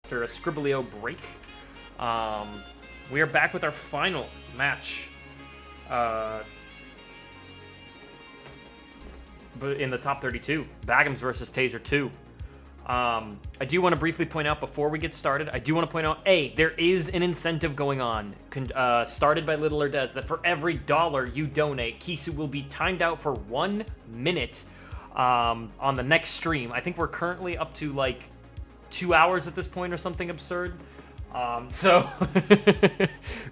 after a Scribblio break. We are back with our final match. But in the top 32, Bagoms versus Taser 2. I do want to briefly point out before we get started, I do want to point out, there is an incentive going on, started by Little or Des, that for every $1 you donate, Kisu will be timed out for 1 minute on the next stream. I think we're currently up to like 2 hours at this point or something absurd. So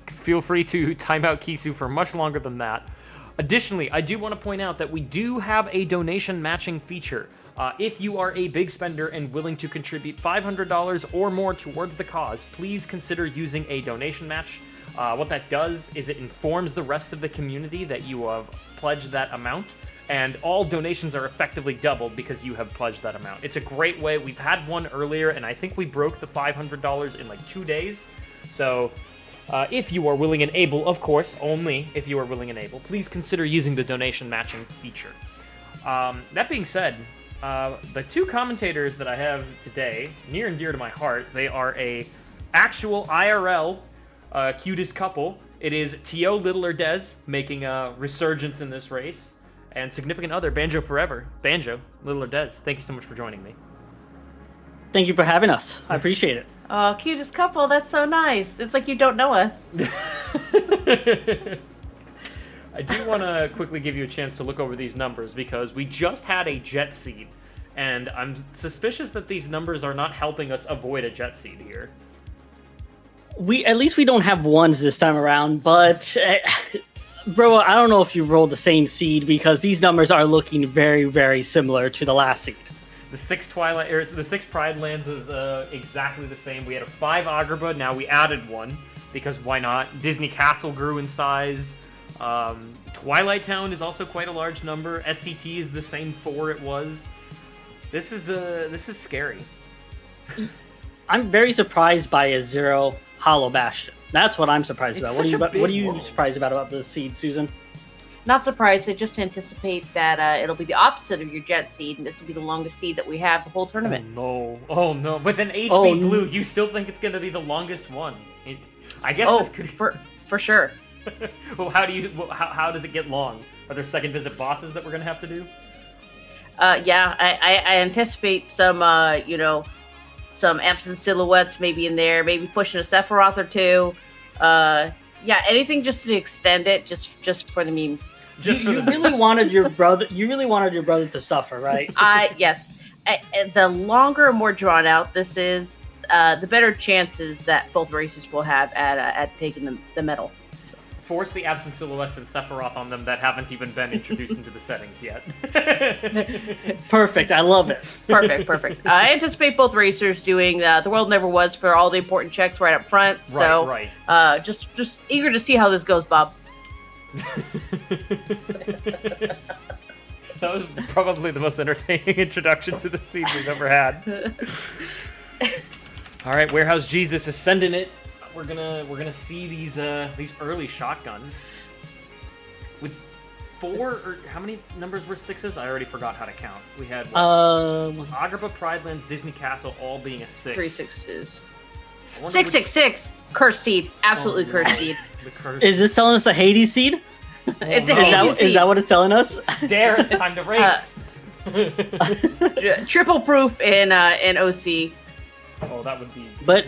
feel free to time out Kisu for much longer than that. Additionally, I do want to point out that we do have a donation matching feature. If you are a big spender and willing to contribute $500 or more towards the cause, please consider using a donation match. What that does is it informs the rest of the community that you have pledged that amount, and all donations are effectively doubled because you have pledged that amount. It's a great way. We've had one earlier, and I think we broke the $500 in like 2 days. So if you are willing and able, of course, only if you are willing and able, please consider using the donation matching feature. That being said, the two commentators that I have today, near and dear to my heart, they are a actual IRL cutest couple. It is T.O. Little or Des making a resurgence in this race, and significant other Banjo Forever. Banjo, Little or Des, thank you so much for joining me. Thank you for having us. I appreciate it. Oh, cutest couple. That's so nice. It's like you don't know us. I do want to quickly give you a chance to look over these numbers because we just had a jet seed, and I'm suspicious that these numbers are not helping us avoid a jet seed here. At least we don't have ones this time around, but bro, I don't know if you rolled the same seed because these numbers are looking very, very similar to the last seed. The 6 Pride Lands is exactly the same. We had a 5 Agrabah, now we added 1 because why not? Disney Castle grew in size. Twilight Town is also quite a large number. STT is the same 4 it was. This is scary. I'm very surprised by a 0 Hollow Bastion. That's what I'm surprised about. What are you surprised about the seed, Susan? Not surprised. I just anticipate that it'll be the opposite of your jet seed, and this will be the longest seed that we have the whole tournament. Oh no! With an HP blue, you still think it's going to be the longest one? I guess this could for sure. Well, how does it get long? Are there second visit bosses that we're going to have to do? Yeah, I anticipate some some absent silhouettes maybe in there, maybe pushing a Sephiroth or 2. Yeah, anything just to extend it, just for the memes. You really wanted your brother to suffer, right? Yes. The longer and more drawn out this is, the better chances that both races will have at taking the medal. Force the absent silhouettes and Sephiroth on them that haven't even been introduced into the settings yet. Perfect. I love it. Perfect. I anticipate both racers doing the world never was for all the important checks right up front. Right. Just eager to see how this goes, Bob. That was probably the most entertaining introduction to the scene we've ever had. All right, Warehouse Jesus is sending it. We're gonna see these early shotguns with 4 or how many numbers were 6s? I already forgot how to count. We had Agrabah, Pride Lands, Disney Castle, all being a 6. 3 6s. 666 cursed seed, absolutely cursed seed. The curse. Is this telling us a Hades seed? It's a Hades seed. Is that what it's telling us? Dare, it's time to race. Triple proof in OC. Oh, that would be. But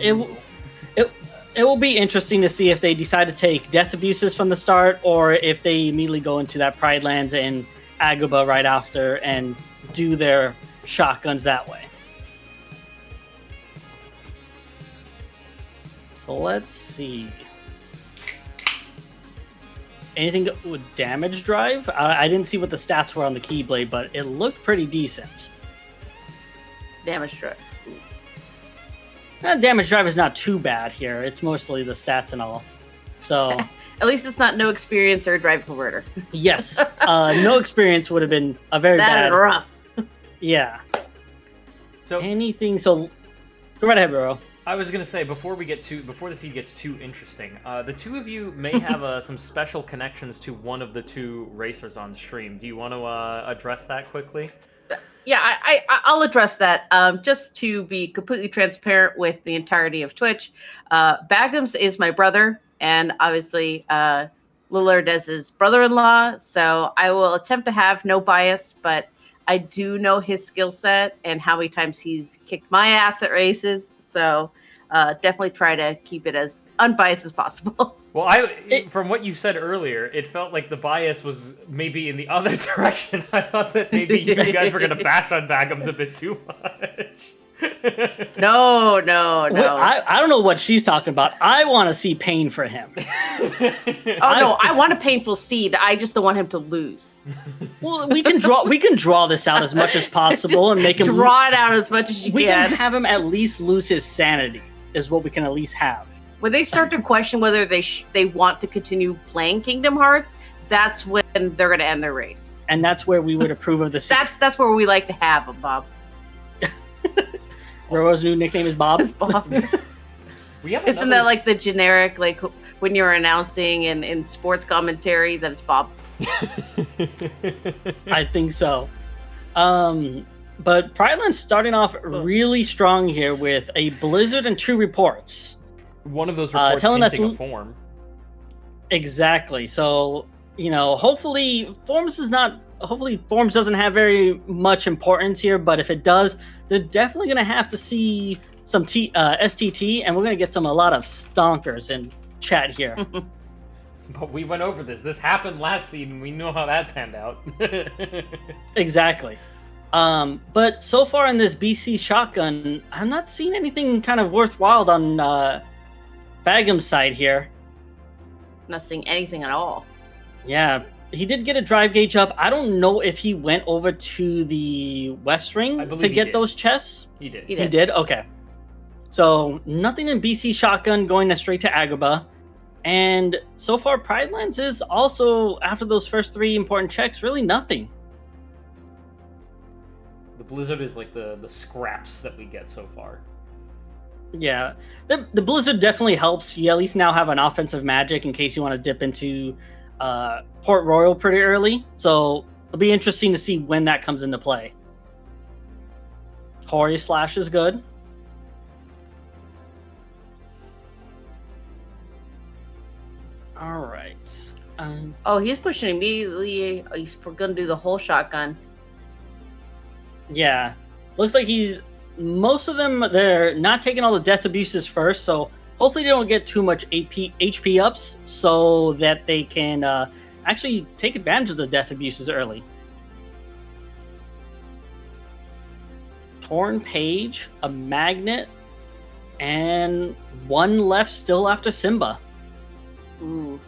it will be interesting to see if they decide to take Death Abuses from the start, or if they immediately go into that Pride Lands and Agrabah right after and do their shotguns that way. So let's see. Anything with damage drive? I didn't see what the stats were on the Keyblade, but it looked pretty decent. Damage drive. Damage drive is not too bad here. It's mostly the stats and all. So at least it's not no experience or a drive converter. Yes. No experience would have been a very bad. That's rough. Yeah. So go right ahead, bro. I was gonna say before the seed gets too interesting, the two of you may have some special connections to one of the 2 racers on stream. Do you want to address that quickly? Yeah, I'll address that. Just to be completely transparent with the entirety of Twitch, Bagoms is my brother, and obviously Lillard is his brother-in-law. So I will attempt to have no bias, but I do know his skill set and how many times he's kicked my ass at races. So definitely try to keep it as unbiased as possible. Well, from what you said earlier, it felt like the bias was maybe in the other direction. I thought that maybe you guys were going to bash on Bagoms a bit too much. No. Wait, I don't know what she's talking about. I want to see pain for him. No, I want a painful seed. I just don't want him to lose. Well, we can draw this out as much as possible and make him draw it out as much as you can. We can have him at least lose his sanity. Is what we can at least have. When they start to question whether they want to continue playing Kingdom Hearts, that's when they're going to end their race. And that's where we would approve of the seed. That's where we like to have them, Bob. Roro's new nickname is Bob. It's Bob. Isn't that like the generic, like when you're announcing in sports commentary that it's Bob? I think so. But Prideland's starting off really strong here with a blizzard and 2 reports. One of those reports telling us a form. Exactly. So, hopefully Forms doesn't have very much importance here, but if it does, they're definitely going to have to see some STT, and we're going to get a lot of stonkers in chat here. But we went over this. This happened last season. We know how that panned out. Exactly. But so far in this BC shotgun, I'm not seeing anything kind of worthwhile on Bagham's side here. Not seeing anything at all. Yeah, he did get a drive gauge up. I don't know if he went over to the West Ring to get those chests. He did. He did? Okay. So nothing in BC shotgun going straight to Agrabah. And so far, Pridelands is also, after those first 3 important checks, really nothing. The Blizzard is like the scraps that we get so far. Yeah, the Blizzard definitely helps. You at least now have an offensive magic in case you want to dip into Port Royal pretty early. So it'll be interesting to see when that comes into play. Hori Slash is good. All right. He's pushing immediately. He's going to do the whole shotgun. Yeah. Looks like most of them, they're not taking all the death abuses first, so hopefully they don't get too much HP ups so that they can actually take advantage of the death abuses early. Torn Page, a Magnet, and 1 left still after Simba. Ooh.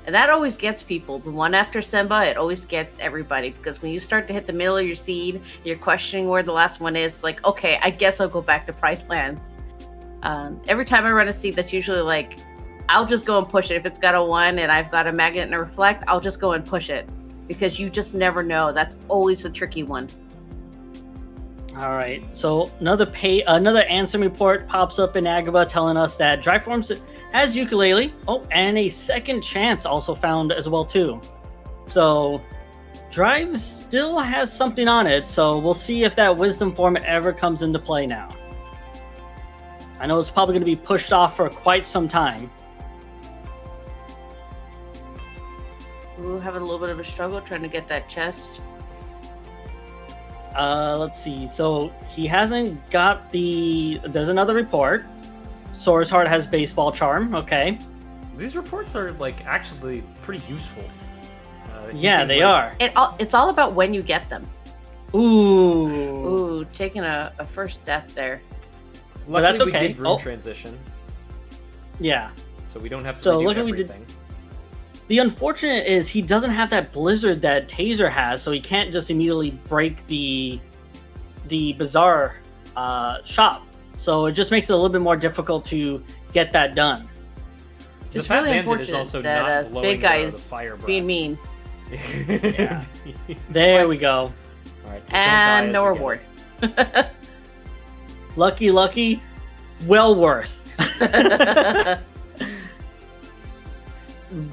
And that always gets people. The one after Simba, it always gets everybody. Because when you start to hit the middle of your seed, you're questioning where the last one is. Like, okay, I guess I'll go back to Price Lands. Every time I run a seed, that's usually like, I'll just go and push it. If it's got a 1 and I've got a Magnet and a Reflect, I'll just go and push it. Because you just never know. That's always a tricky one. All right, so another answer report pops up in Agrabah telling us that Dry Forms has Ukulele. Oh, and a second chance also found as well too. So Drive still has something on it, so we'll see if that Wisdom Form ever comes into play now. I know it's probably going to be pushed off for quite some time. Ooh, having a little bit of a struggle trying to get that chest. Let's see. So he hasn't got there's another report. Sora's Heart has Baseball Charm. Okay. These reports are like actually pretty useful. Yeah, they are. It's all about when you get them. Ooh, taking a first death there. Luckily, well, that's okay. We did rune transition. Yeah. So we don't have to redo everything. The unfortunate is he doesn't have that blizzard that Taser has, so he can't just immediately break the Bazaar shop. So it just makes it a little bit more difficult to get that done. Just really unfortunate that big guy is being mean. Yeah. There we go. All right, and no reward. Lucky, well worth.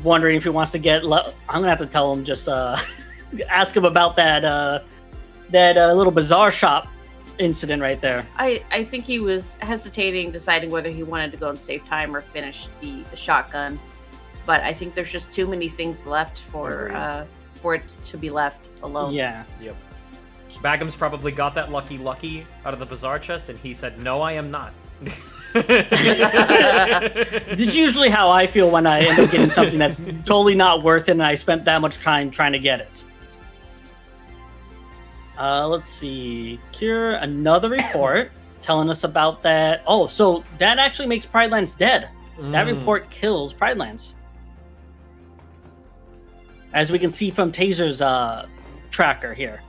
Wondering if he wants to get. I'm gonna have to tell him, just ask him about that that little bazaar shop incident right there. I think he was hesitating, deciding whether he wanted to go and save time or finish the shotgun. But I think there's just too many things left for it to be left alone. Yeah. Yep. Bagoms probably got that lucky out of the bazaar chest, and he said, "No, I am not." It's usually how I feel when I end up getting something that's totally not worth it, and I spent that much time trying to get it. Let's see. Cure, another report telling us about that. Oh, so that actually makes Pridelands dead. That report kills Pridelands. As we can see from Taser's tracker here.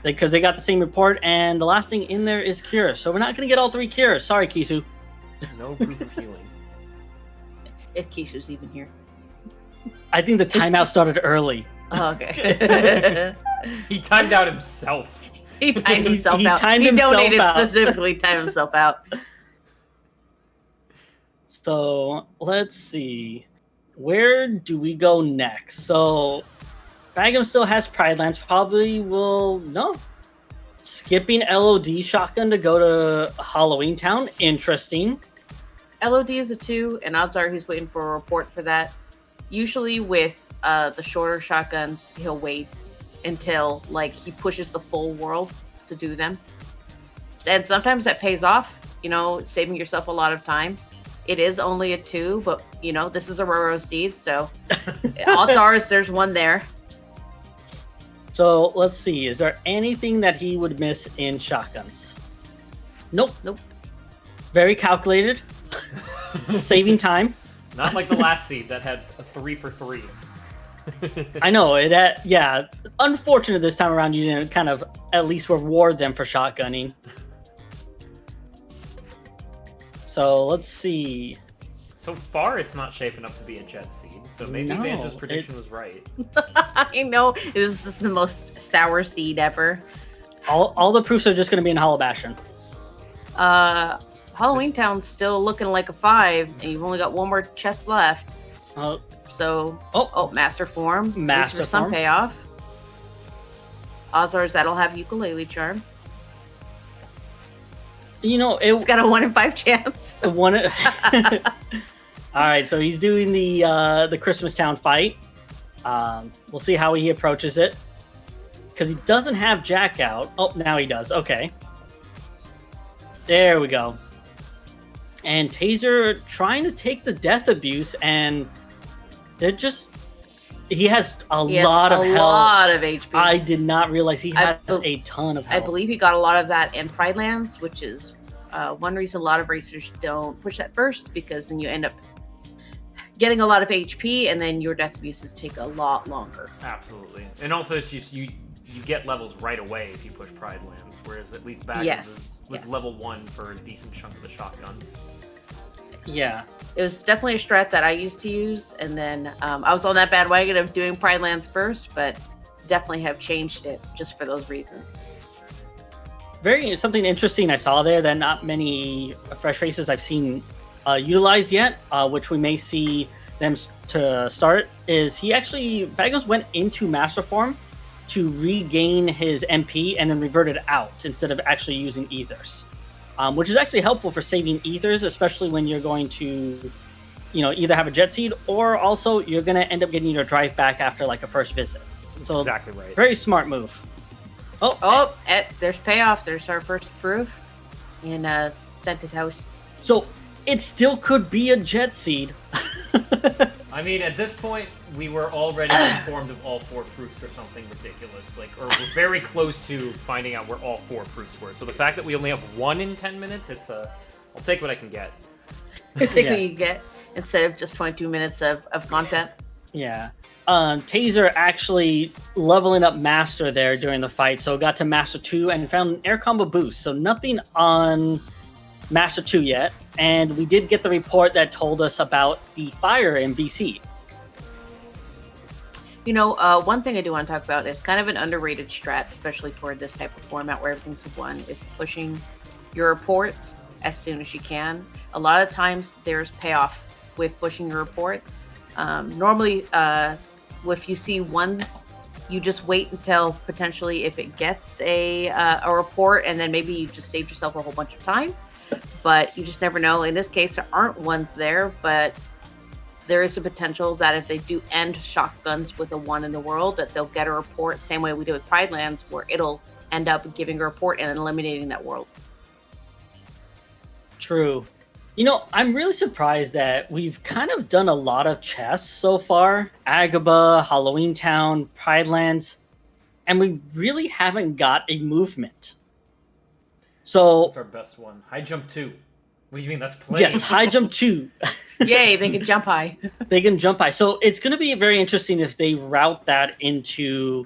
Because they got the same report, and the last thing in there is Cure. So we're not going to get all 3 Cures. Sorry, Kisu. No proof of healing. If Keisha's even here. I think the timeout started early. Oh, okay. He timed out himself. He timed himself He out. timed He himself donated out. specifically, timed himself out. So let's see. Where do we go next? So Bagoms still has Pridelands. Probably will no. Skipping LOD shotgun to go to Halloween Town. Interesting. LOD is a 2, and odds are he's waiting for a report for that. Usually with the shorter shotguns, he'll wait until like he pushes the full world to do them. And sometimes that pays off, saving yourself a lot of time. It is only a 2, but this is a Roro seed, so odds are there's one there. So let's see. Is there anything that he would miss in shotguns? Nope. Very calculated. Saving time. Not like the last seed that had a 3 for 3. I know it. Yeah. Unfortunate this time around. You didn't kind of at least reward them for shotgunning. So let's see. So far, it's not shaping up to be a jet seed. So maybe No, Vanja's prediction was right. I know this is the most sour seed ever. All the proofs are just going to be in Hollow Bastion. Halloween Town's still looking like a 5, and you've only got one more chest left. So, Master Form. Master There's some Form. payoff. Odds are that'll have Ukulele Charm. It's got a 1 in 5 chance. All right, so he's doing the Christmas Town fight. We'll see how he approaches it. Because he doesn't have Jack out. Oh, now he does. Okay. There we go. And Taser trying to take the death abuse, and he has a lot of health. A lot of HP. I did not realize he has a ton of health. I believe he got a lot of that in Pridelands, which is one reason a lot of racers don't push that first, because then you end up getting a lot of HP, and then your death abuses take a lot longer. Absolutely. And also, it's just you get levels right away if you push Pridelands, whereas at least Bagoms was level 1 for a decent chunk of the shotgun. Yeah. It was definitely a strat that I used to use, and then I was on that bandwagon of doing Pridelands first, but definitely have changed it just for those reasons. Something interesting I saw there that not many fresh races I've seen utilized yet, which we may see them to start, is Bagoms went into Master Form to regain his MP and then reverted out instead of actually using Ethers. Which is actually helpful for saving Ethers, especially when you're going to, either have a Jet Seed or also you're going to end up getting your drive back after like a first visit. So exactly right. Very smart move. There's payoff. There's our first proof in Santa's house. So it still could be a Jet Seed. I mean, at this point, we were already informed of all 4 proofs or something ridiculous. Or we're very close to finding out where all 4 proofs were. So the fact that we only have 1 in 10 minutes, I'll take what I can get. Take what you get instead of just 22 minutes of content. Yeah. Taser actually leveling up Master there during the fight. So got to Master 2 and found an air combo boost. So nothing on Master 2 yet. And we did get the report that told us about the fire in BC. One thing I do want to talk about is kind of an underrated strat, especially for this type of format where everything's one, is pushing your reports as soon as you can. A lot of times there's payoff with pushing your reports. Normally, if you see ones you just wait until potentially if it gets a report, and then maybe you just saved yourself a whole bunch of time. But you just never know. In this case, there aren't ones there, but there is a potential that if they do end shotguns with a 1 in the world, that they'll get a report, same way we did with Pride Lands, where it'll end up giving a report and eliminating that world. True. I'm really surprised that we've kind of done a lot of chests so far. Agrabah, Halloween Town, Pride Lands, and we really haven't got a movement. So That's our best one. High jump 2. What do you mean that's played? yes, high jump 2. Yay, they can jump high. They can jump high. So it's going to be very interesting if they route that into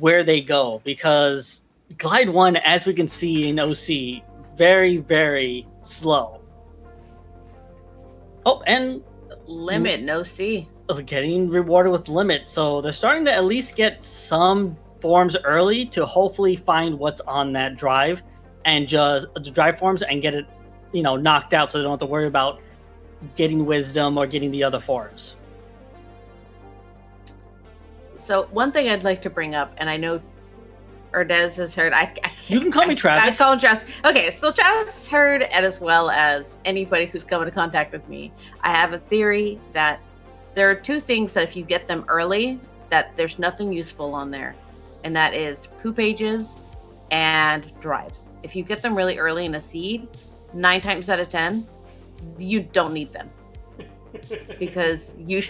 where they go, because Glide 1, as we can see in OC, very, very slow. Oh, and Limit, no C. getting rewarded with limit. So they're starting to at least get some forms early to hopefully find what's on that drive and just the drive forms and get it, knocked out, so they don't have to worry about getting wisdom or getting the other forms. So one thing I'd like to bring up, and I know Erdez has heard. You can call me Travis. I call him Travis. Okay, so Travis has heard, and as well as anybody who's come into contact with me, I have a theory that there are 2 things that if you get them early, that there's nothing useful on there, and that is poo pages and drives. If you get them really early in a seed, 9 times out of 10, you don't need them. Because you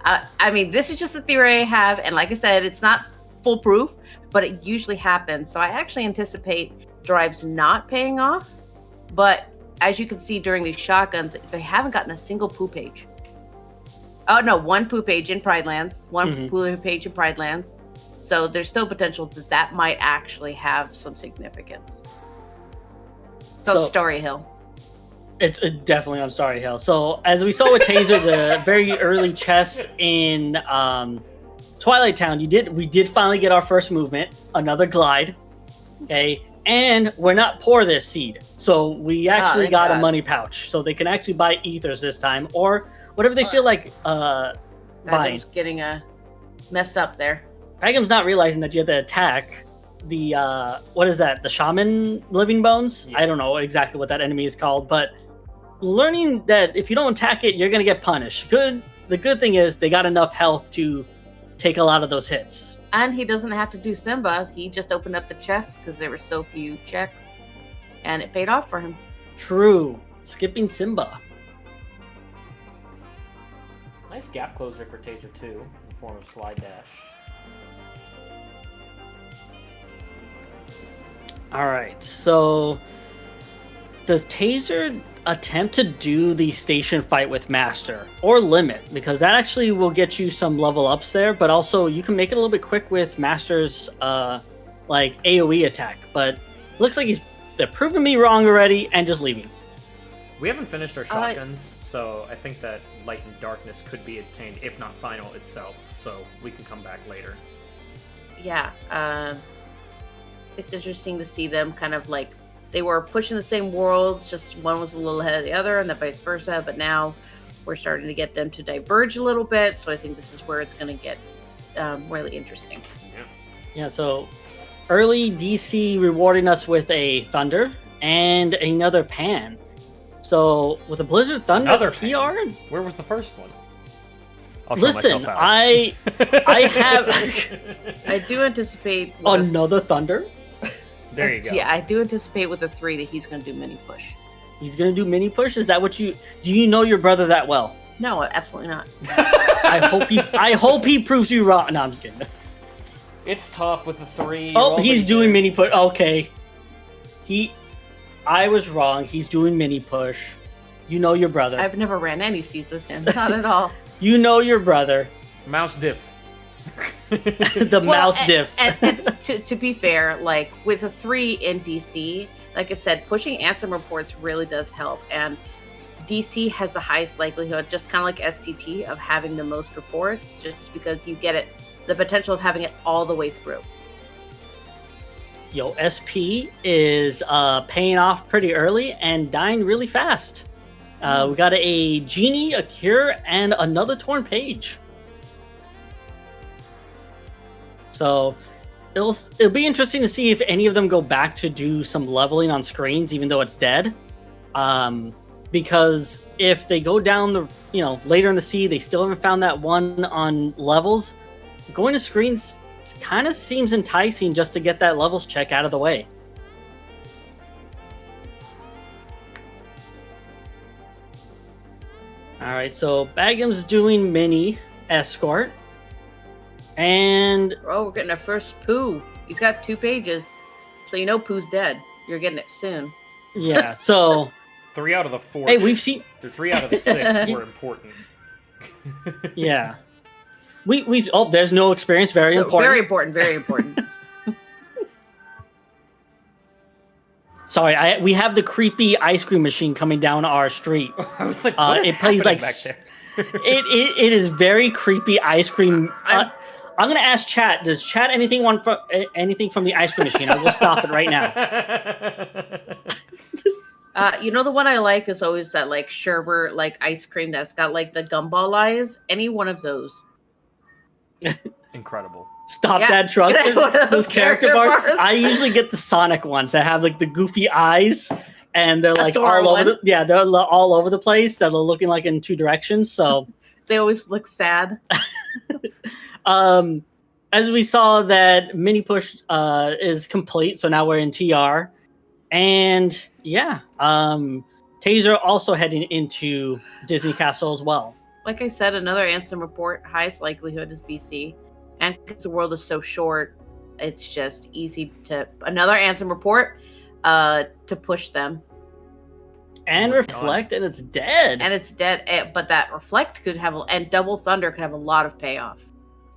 I mean, this is just a theory I have, and like I said, it's not foolproof, but it usually happens. So I actually anticipate drives not paying off, but as you can see during these shotguns, they haven't gotten a single poo page. Oh no, 1 poo page in Pride Lands, 1 poo page in Pride Lands. So there's still potential that might actually have some significance. So it's Starry Hill. It's definitely on Starry Hill. So as we saw with Taser, the very early chest in Twilight Town, we did finally get our first movement, another glide. Okay, and we're not poor this seed, so we actually got a money pouch, so they can actually buy ethers this time or whatever they feel like buying. Getting messed up there. Bagoms not realizing that you have to attack the what is that? The shaman living bones? Yeah. I don't know exactly what that enemy is called, but learning that if you don't attack it, you're gonna get punished. The good thing is they got enough health to take a lot of those hits. And he doesn't have to do Simba. He just opened up the chests because there were so few checks, and it paid off for him. True. Skipping Simba. Nice gap closer for Taser 2 in the form of slide dash. All right, so does Taser attempt to do the station fight with Master or Limit? Because that actually will get you some level ups there, but also you can make it a little bit quick with Master's like AoE attack. But it looks like they're proving me wrong already and just leaving. We haven't finished our shotguns, so I think that Light and Darkness could be attained, if not final itself, so we can come back later. Yeah, it's interesting to see them kind of like they were pushing the same worlds, just one was a little ahead of the other and then vice versa, but now we're starting to get them to diverge a little bit, so I think this is where it's going to get really interesting. Yeah, so early DC rewarding us with a Thunder and another Pan. So with a Blizzard Thunder another PR? Pan. Where was the first one? Listen, I have I do anticipate another Thunder. There you go. Yeah, I do anticipate with a 3 that he's going to do mini push. He's going to do mini push? Is that what do you know your brother that well? No, absolutely not. I hope he proves you wrong. No, I'm just kidding. It's tough with the 3. Oh, he's doing mini push. Okay. I was wrong. He's doing mini push. You know your brother. I've never ran any seeds with him. Not at all. You know your brother. Mouse diff. Mouse diff. And to be fair, like with a 3 in DC, like I said, pushing Ansem reports really does help. And DC has the highest likelihood, just kind of like STT, of having the most reports, just because you get the potential of having it all the way through. Yo, SP is paying off pretty early and dying really fast. We got a Genie, a Cure, and another Torn Page. So it'll be interesting to see if any of them go back to do some leveling on screens, even though it's dead. Because if they go down the later in the sea, they still haven't found that one on levels. Going to screens kind of seems enticing just to get that levels check out of the way. All right, so Bagoms doing mini escort, and we're getting our first Pooh. He's got 2 pages, so you know Pooh's dead. You're getting it soon. Yeah, so 3 out of the 4. Hey, we've seen 3 out of the 6 were important. Yeah, we've there's no experience. Very important. Very important. Very important. Sorry, we have the creepy ice cream machine coming down our street. I was like, what is it plays like back there? it is very creepy ice cream. I'm gonna ask chat. Does chat anything from the ice cream machine? I will stop it right now. The one I like is always that like sherbet like ice cream that's got like the gumball eyes. Any one of those. Incredible. Stop that truck. Those character bars. I usually get the Sonic ones that have like the goofy eyes, and they're like all over. They're all over the place. That are looking like in 2 directions. So they always look sad. As we saw that mini push is complete, so now we're in TR, and yeah, Taser also heading into Disney Castle as well. Like I said, another Ansem report. Highest likelihood is DC. And because the world is so short, it's just easy to another Ansem report to push them. And Reflect, and it's dead. And it's dead. But that Reflect could have, and Double Thunder could have a lot of payoff.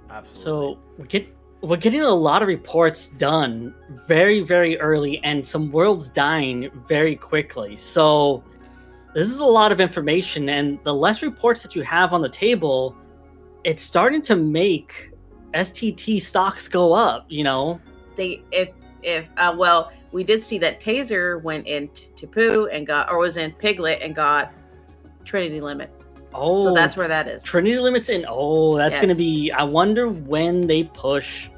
Absolutely. So we're getting a lot of reports done very, very early, and some worlds dying very quickly. So this is a lot of information, and the less reports that you have on the table, it's starting to make STT stocks go up, we did see that Taser went into Pooh and was in Piglet and got Trinity Limit. Oh, so that's where that is. Trinity Limit's in. Oh, that's going to be. I wonder when they push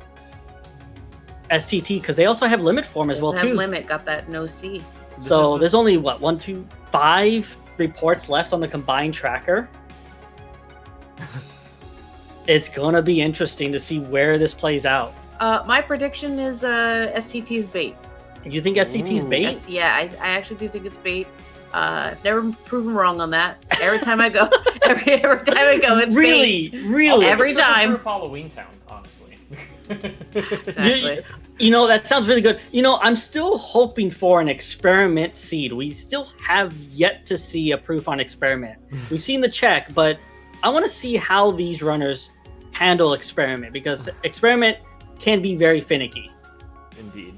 STT, because they also have Limit form as well too. Limit got that no C. So there's only 1, 2, 5 reports left on the combined tracker. It's gonna be interesting to see where this plays out. My prediction is STT's bait. You think STT's bait? I actually do think it's bait. Never proven wrong on that. Every time I go, every time I go, it's really, bait. really. Every time. Halloween Town, honestly. Exactly. That sounds really good. I'm still hoping for an experiment seed. We still have yet to see a proof on experiment. We've seen the check, but I want to see how these runners handle experiment, because experiment can be very finicky. Indeed.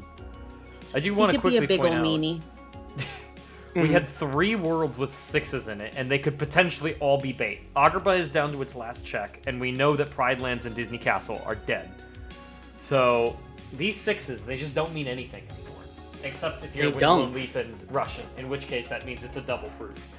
I do want to quickly be a big point old out meanie. We had 3 worlds with 6s in it, and they could potentially all be bait. Agrabah is down to its last check, and we know that Pride Lands and Disney Castle are dead. So these 6s, they just don't mean anything anymore. Except if you're with Lone Leaf and Russian, in which case that means it's a double proof.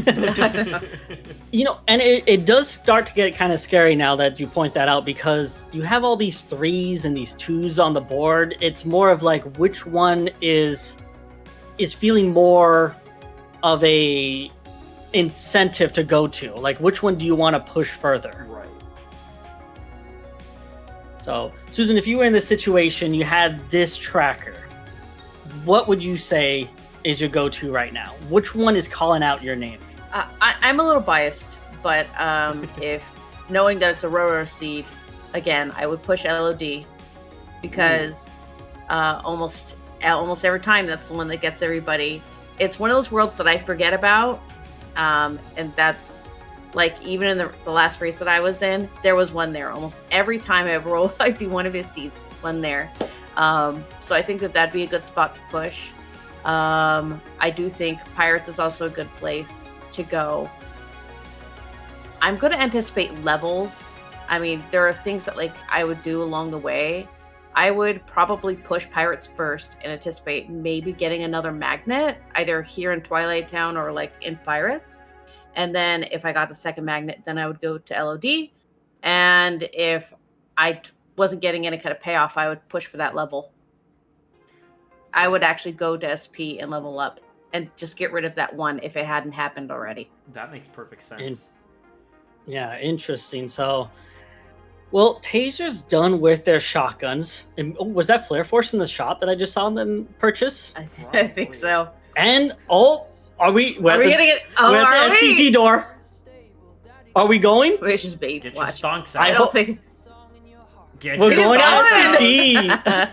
And it does start to get kind of scary now that you point that out, because you have all these 3s and these 2s on the board. It's more of like which one is feeling more of a incentive to go to. Like which one do you want to push further? Right. So, Susan, if you were in this situation, you had this tracker, what would you say is your go-to right now? Which one is calling out your name? I'm a little biased, but if knowing that it's a Roro seed, again, I would push LOD, because almost every time that's the one that gets everybody. It's one of those worlds that I forget about, and that's like even in the last race that I was in, there was one there. Almost every time I roll, I do one of his seeds, one there. So I think that'd be a good spot to push. I do think Pirates is also a good place to go. I'm going to anticipate levels. I mean, there are things that like I would do along the way. I would probably push Pirates first and anticipate maybe getting another magnet, either here in Twilight Town or like in Pirates. And then if I got the second magnet, then I would go to LOD. And if I wasn't getting any kind of payoff, I would push for that level. I would actually go to SP and level up and just get rid of that one if it hadn't happened already. That makes perfect sense. Yeah, interesting. So, well, Taser's done with their shotguns. And, was that Flare Force in the shop that I just saw them purchase? I think so. And are we? Are we getting it? Oh, we're at the STT door. Are we going? We should be. Get your Watch. stonks I out. don't think. We're going to going. STT.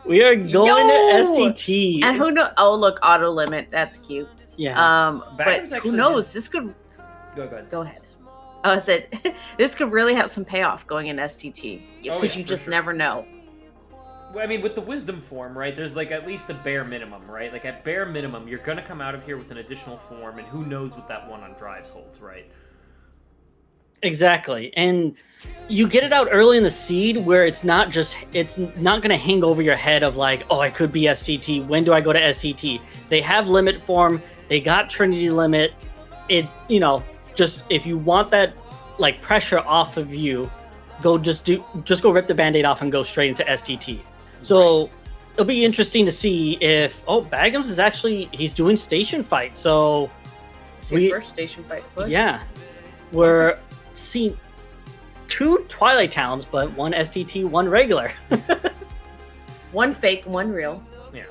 We are going to STT. And who knows? Oh, look, auto limit. That's cute. Yeah. But Bagoms who actually knows? This could. Go ahead. I said this could really have some payoff going in STT because you just never know. Well, I mean, with the wisdom form, right? There's like at least a bare minimum, right? Like at bare minimum, you're gonna come out of here with an additional form, and who knows what that one on drives holds, right? Exactly. And you get it out early in the seed where it's not going to hang over your head of like, oh, I could be STT. When do I go to STT? They have limit form. They got Trinity limit. It, just if you want that like pressure off of you, go go rip the Band-Aid off and go straight into STT. So it'll be interesting to see if, Bagoms is actually, he's doing station fight. So First station fight. What? Yeah. We're seeing 2 Twilight Towns, but 1 STT, 1 regular. One fake, one real. Yeah.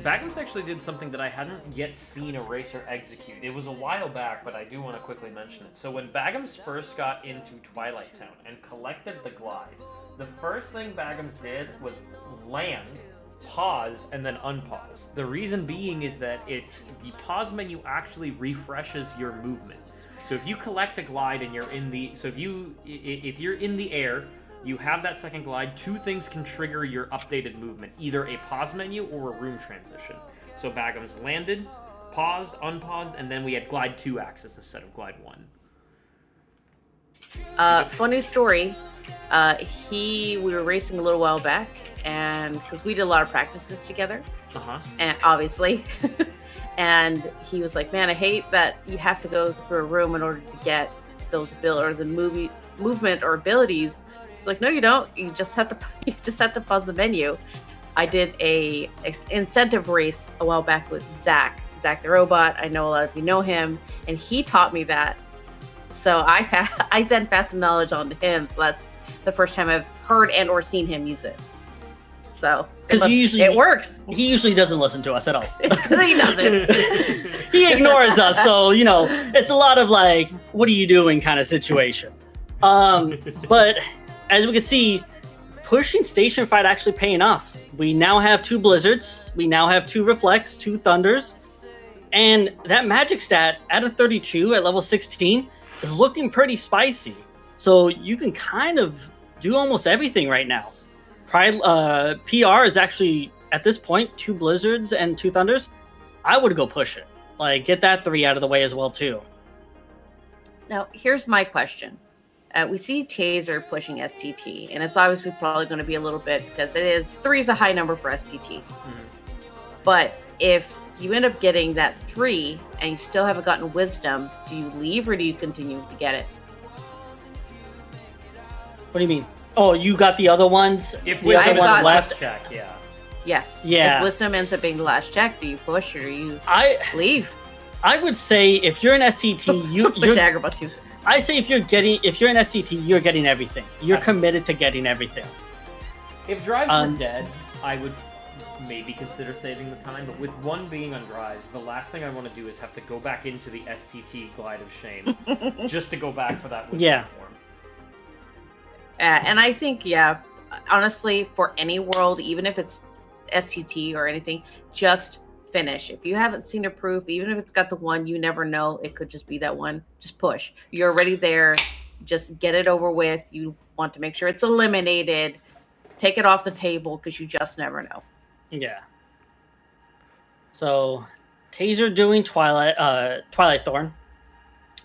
Bagoms actually did something that I hadn't yet seen a racer execute. It was a while back, but I do want to quickly mention it. So when Bagoms first got into Twilight Town and collected the glide, the first thing Bagoms did was land, pause, and then unpause. The reason being is that the pause menu actually refreshes your movement. So if you collect a glide and you're if you're in the air, you have that second glide, 2 things can trigger your updated movement, either a pause menu or a room transition. So Bagoms landed, paused, unpaused, and then we had glide 2 access instead of glide 1. Funny story. We were racing a little while back, and because we did a lot of practices together, and obviously, and he was like, "Man, I hate that you have to go through a room in order to get those movement or abilities." It's like, no, you don't. You just have to pause the menu. I did a incentive race a while back with Zach the robot. I know a lot of you know him, and he taught me that. So I then passed the knowledge on to him. So that's the first time I've heard and or seen him use it. So it works. He usually doesn't listen to us at all. He doesn't. He ignores us. So it's a lot of like, what are you doing kind of situation. But as we can see, pushing station fight actually paying off. We now have 2 blizzards. We now have 2 reflects, 2 thunders, and that magic stat at a 32 at level 16 is looking pretty spicy. So you can kind of do almost everything right now. PR is actually at this point 2 blizzards and 2 thunders. I would go push it. Like get that 3 out of the way as well too. Now here's my question. We see Taser pushing STT, and it's obviously probably going to be a little bit because 3 is a high number for STT. Mm-hmm. But if you end up getting that 3 and you still haven't gotten wisdom, do you leave or do you continue to get it? What do you mean? Oh, you got the other ones? If we have ones left? Check, yeah. Yes. Yeah. If wisdom ends up being the last check, do you push or do you leave? I would say if you're an STT, you're Agrabah too. I say if you're an STT, you're getting everything. You're committed to getting everything. If drives were dead, I would maybe consider saving the time, but with 1 being on drives, the last thing I want to do is have to go back into the STT glide of shame just to go back for that wisdom form. And I think, honestly, for any world, even if it's STT or anything, just finish. If you haven't seen a proof, even if it's got the 1, you never know. It could just be that 1. Just push. You're already there. Just get it over with. You want to make sure it's eliminated. Take it off the table because you just never know. Yeah. So, Taser doing Twilight Thorn.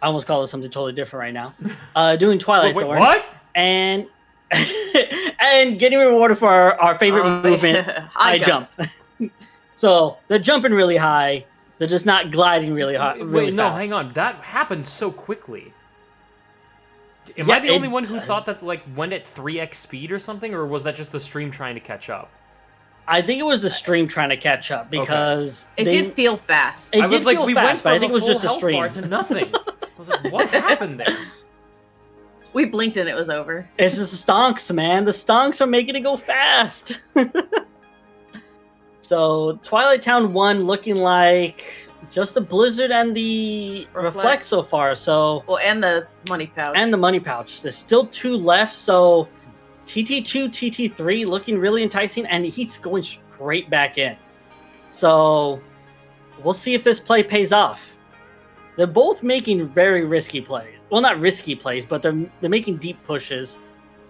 I almost call it something totally different right now. Doing Twilight Thorn. What? And and getting rewarded for our favorite movement, high jump. So they're jumping really high. They're just not gliding really high. Really fast. No, hang on. That happened so quickly. Am I the only one who thought that like went at 3x speed or something, or was that just the stream trying to catch up? I think it was the stream trying to catch up because it did feel fast. It did feel fast, but I think it was just a stream. To nothing. I was like, what happened there? We blinked and it was over. It's the stonks, man. The stonks are making it go fast. So Twilight Town 1 looking like just the Blizzard and the Reflect so far. So and the money pouch. And the money pouch. There's still 2 left. So TT2, TT3 looking really enticing, and he's going straight back in. So we'll see if this play pays off. They're both making very risky plays. Well, not risky plays, but they're making deep pushes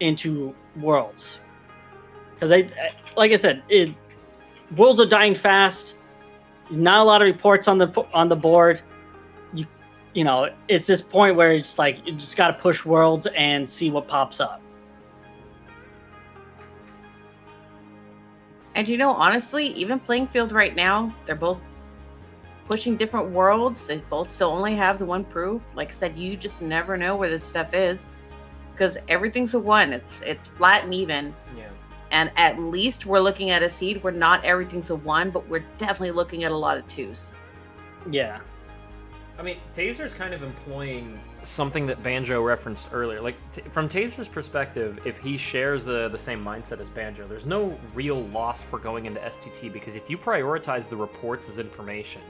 into worlds. Because like I said, worlds are dying fast. Not a lot of reports on the board. You know, it's this point where it's like you just got to push worlds and see what pops up. And honestly, even playing field right now, they're both pushing different worlds. They both still only have the 1 proof. Like I said, you just never know where this stuff is because everything's a 1. It's flat and even. Yeah. And at least we're looking at a seed where not everything's a 1, but we're definitely looking at a lot of 2s. Yeah. I mean, Taser's kind of employing something that Banjo referenced earlier. Like, from Taser's perspective, if he shares the same mindset as Banjo, there's no real loss for going into STT, because if you prioritize the reports as information,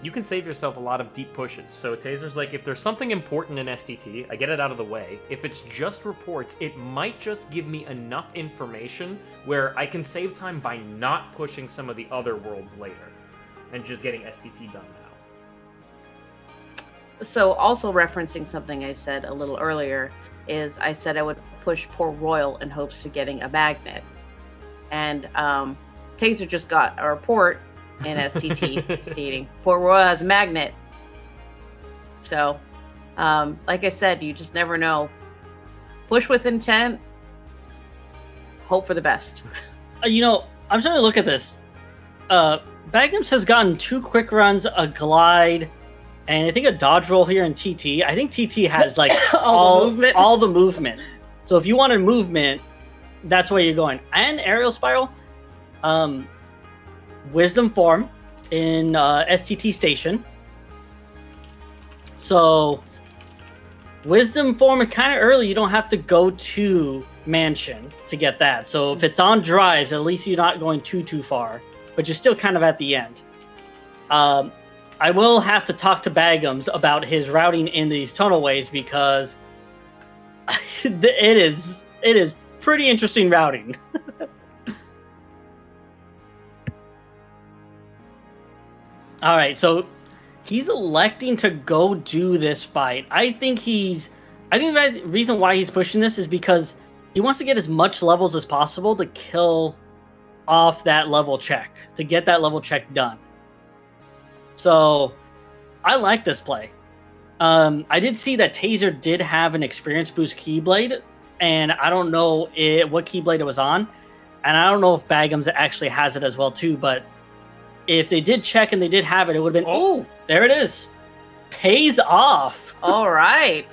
you can save yourself a lot of deep pushes. So Taser's like, if there's something important in STT, I get it out of the way. If it's just reports, it might just give me enough information where I can save time by not pushing some of the other worlds later and just getting STT done now. So also referencing something I said a little earlier is I said I would push Port Royal in hopes of getting a magnet. And Taser just got a report in STT stating Port Royal has a magnet. So, like I said, you just never know. Push with intent. Hope for the best. I'm trying to look at this. Bagoms has gotten 2 quick runs, a glide, and I think a dodge roll here in TT. I think TT has like all the movement. So if you wanted movement, that's where you're going. And aerial spiral, wisdom form in STT station. So wisdom form is kind of early. You don't have to go to mansion to get that. So if it's on drives, at least you're not going too far, but you're still kind of at the end. I will have to talk to Bagoms about his routing in these tunnelways because it is pretty interesting routing. All right, so he's electing to go do this fight. I think the reason why he's pushing this is because he wants to get as much levels as possible to kill off that level check, to get that level check done. So, I like this play. I did see that Taser did have an experience boost Keyblade, and I don't know what Keyblade it was on, and I don't know if Bagoms actually has it as well too, but if they did check and they did have it, it would have been, there it is. Pays off. All right.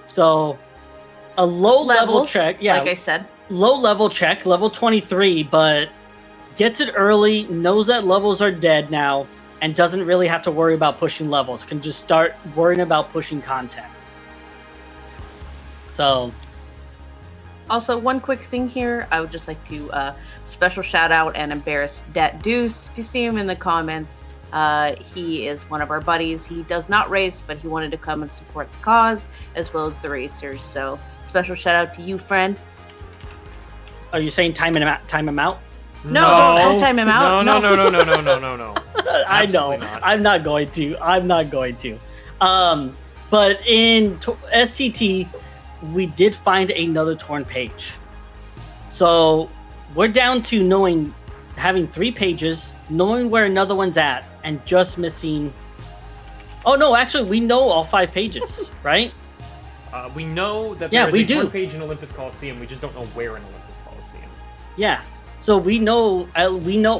So, a low level check. Yeah, like I said. Low level check, level 23, but gets it early, knows that levels are dead now, and doesn't really have to worry about pushing levels. Can just start worrying about pushing content. So, also one quick thing here, I would just like to special shout out and embarrass Dat Deuce. If you see him in the comments, he is one of our buddies. He does not race, but he wanted to come and support the cause as well as the racers. So special shout out to you, friend. Are you saying time him out? No, don't time him out. No. I know. Not. I'm not going to. But in STT, we did find another torn page. So we're down to having 3 pages, knowing where another one's at, and just missing. Oh no, actually, we know all 5 pages, right? We know that there is a torn page in Olympus Coliseum. We just don't know where in Olympus Coliseum. Yeah. So we know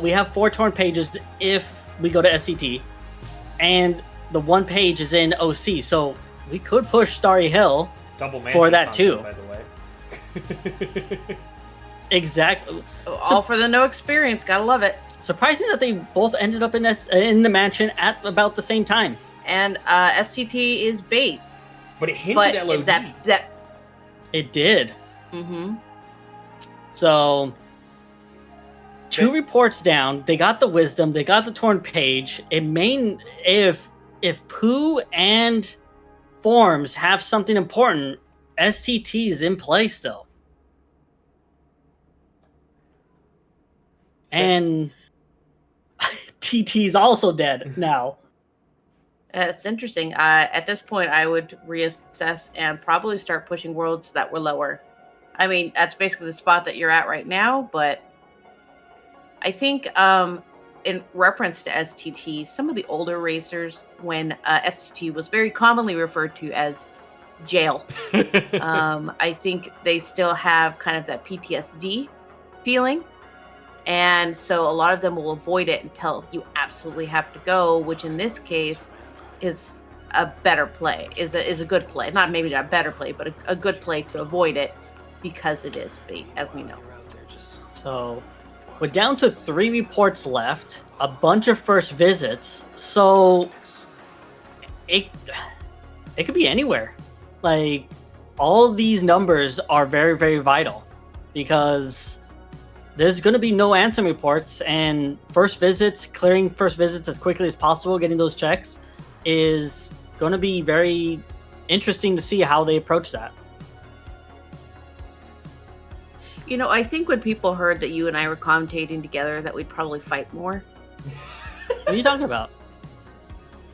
we have 4 torn pages if we go to SCT, and the 1 page is in OC. So we could push Starry Hill Double for that mansion too. content, by the way. Exactly. All for the no experience. Gotta love it. Surprising that they both ended up in the mansion at about the same time. And STT is bait. But it hinted But at LOD. that. It did. Mm-hmm. So, 2 reports down. They got the wisdom. They got the torn page. If Pooh and Forms have something important, STT is in play still. And TT's also dead now. It's interesting. At this point, I would reassess and probably start pushing worlds that were lower. I mean, that's basically the spot that you're at right now, but I think in reference to STT, some of the older racers, when STT was very commonly referred to as jail, I think they still have kind of that PTSD feeling. And so a lot of them will avoid it until you absolutely have to go, which in this case is a better play, is a good play. Maybe not a better play, but a good play to avoid it because it is bait, as we know. So we're down to 3 reports left, a bunch of first visits. So it could be anywhere. Like, all these numbers are very, very vital because there's going to be no answer reports, and clearing first visits as quickly as possible, getting those checks is going to be very interesting to see how they approach that. You know, I think when people heard that you and I were commentating together, that we'd probably fight more. What are you talking about?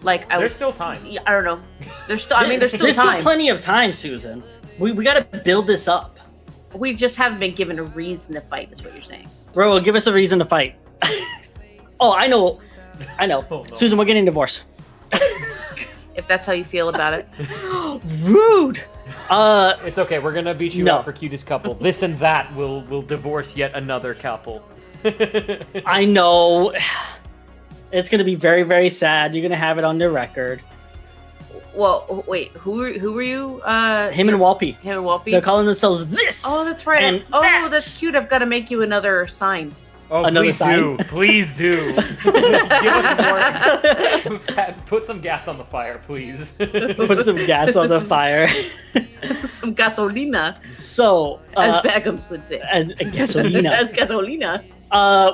Like, There's still time. I don't know. There's still time. There's still plenty of time, Susan. We got to build this up. We just haven't been given a reason to fight, is what you're saying. Bro, give us a reason to fight. Oh, I know. Oh, no. Susan, we're getting divorced. If that's how you feel about it. Rude. It's okay. We're gonna beat you No. out for cutest couple. This and that will divorce yet another couple. I know. It's gonna be very, very sad. You're gonna have it on your record. Well, wait, who were you? Him and Walpy. Him and Walpy? They're calling themselves this. Oh, that's right. And Oh, that's cute. I've got to make you another sign. Oh, Another please sign? do. Please do. Give us more. Put some gas on the fire, please. Put some gas on the fire. Some gasolina, So, as Bagoms would say. as gasolina. As gasolina.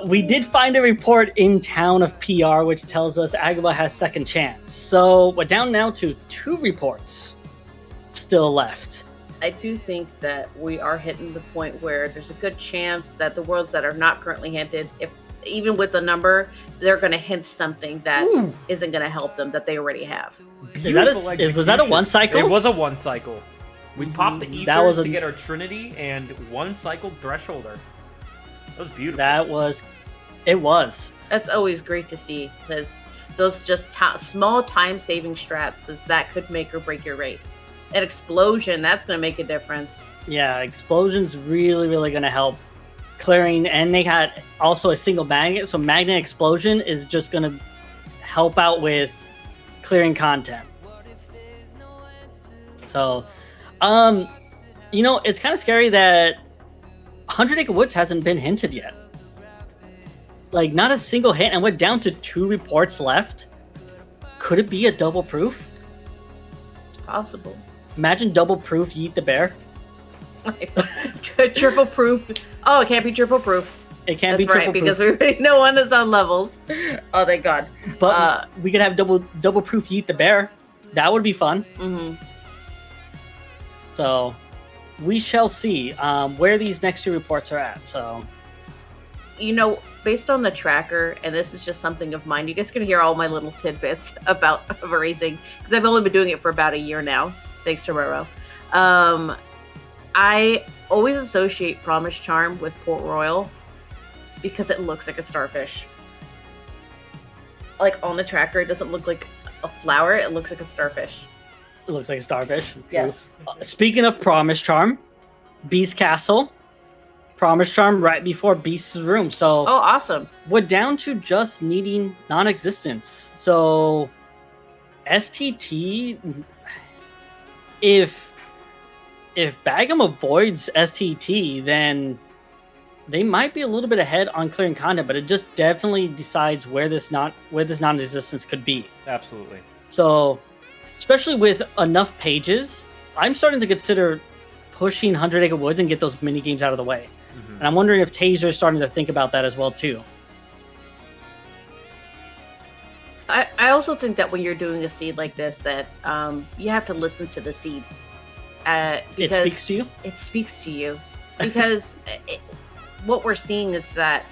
We did find a report in town of PR which tells us Agrabah has second chance. So we're down now to 2 reports still left. I do think that we are hitting the point where there's a good chance that the worlds that are not currently hinted, if even with the number, they're going to hint something that Ooh. isn't going to help them that they already have. Was that a 1 cycle? It was a 1 cycle. We popped the That was ethers a- to get our Trinity and 1 cycle thresholder. That was beautiful. It was. That's always great to see, because those just small time-saving strats, because that could make or break your race. An explosion, that's going to make a difference. Yeah, explosion's really, really going to help clearing, and they had also a single magnet, so magnet explosion is just going to help out with clearing content. So, it's kind of scary that 100 Acre Woods hasn't been hinted yet. Like, not a single hint, and we're down to 2 reports left. Could it be a double proof? It's possible. Imagine double proof Yeet the Bear. Triple proof. Oh, it can't be triple proof. It can't That's be triple right, proof. because we already know one is on levels. Oh, thank God. But we could have double proof Yeet the Bear. That would be fun. Mm-hmm. So we shall see where these next 2 reports are at. So, Based on the tracker, and this is just something of mine, you guys can hear all my little tidbits about racing, because I've only been doing it for about a year now, thanks to Roro. I always associate Promise Charm with Port Royal because it looks like a starfish. Like, on the tracker, it doesn't look like a flower, it looks like a starfish. it looks like a starfish. True. Yes. Speaking of Promise Charm, Beast Castle. Promise Charm right before Beast's room. So Oh, awesome. we're down to just needing non-existence. So STT, if Bagum avoids STT, then they might be a little bit ahead on clearing content, but it just definitely decides where this non-existence could be. Absolutely. So, especially with enough pages, I'm starting to consider pushing 100 Acre Woods and get those mini games out of the way. And I'm wondering if Taser is starting to think about that as well too. I also think that when you're doing a seed like this, that you have to listen to the seed. It speaks to you? It speaks to you. Because what we're seeing is that